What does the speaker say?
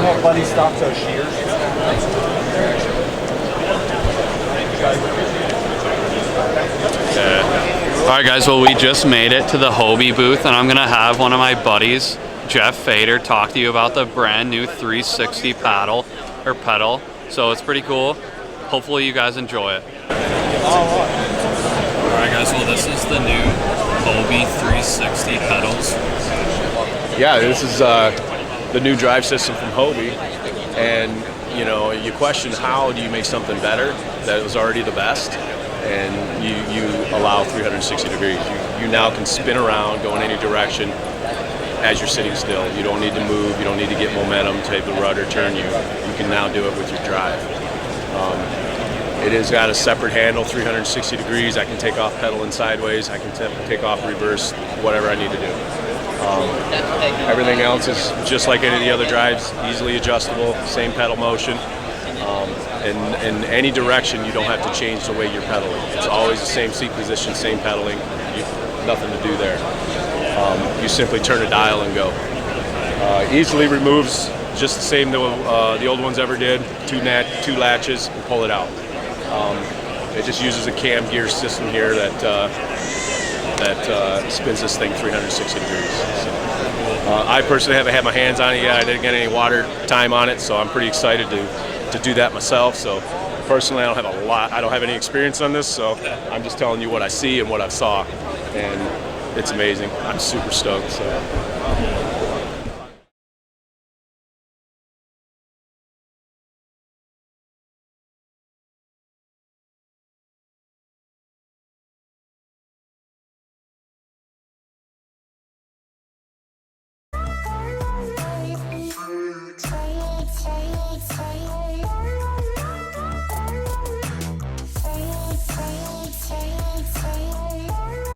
have buddy stops our shears. Alright guys, well we just made it to the Hobie booth and I'm gonna have one of my buddies, Jeff Fader, talk to you about the brand new 360 pedal. So it's pretty cool. Hopefully you guys enjoy it. Alright guys, well this is the new Hobie 360 pedals. Yeah, this is the new drive system from Hobie, and you know, you question how do you make something better that was already the best, and you allow 360 degrees. You now can spin around, go in any direction as you're sitting still. You don't need to move, you don't need to get momentum to have the rudder turn you. You can now do it with your drive. It has got a separate handle, 360 degrees. I can take off pedaling sideways, I can take off reverse, whatever I need to do. Everything else is just like any of the other drives, easily adjustable, same pedal motion. In any direction, you don't have to change the way you're pedaling. It's always the same seat position, same pedaling, nothing to do there. You simply turn a dial and go. Easily removes just the same the old ones ever did, two latches and pull it out. It just uses a cam gear system here that spins this thing 360 degrees. So, I personally haven't had my hands on it yet. I didn't get any water time on it, so I'm pretty excited to do that myself. So personally, I don't have any experience on this, so I'm just telling you what I see and what I saw, and it's amazing. I'm super stoked. So.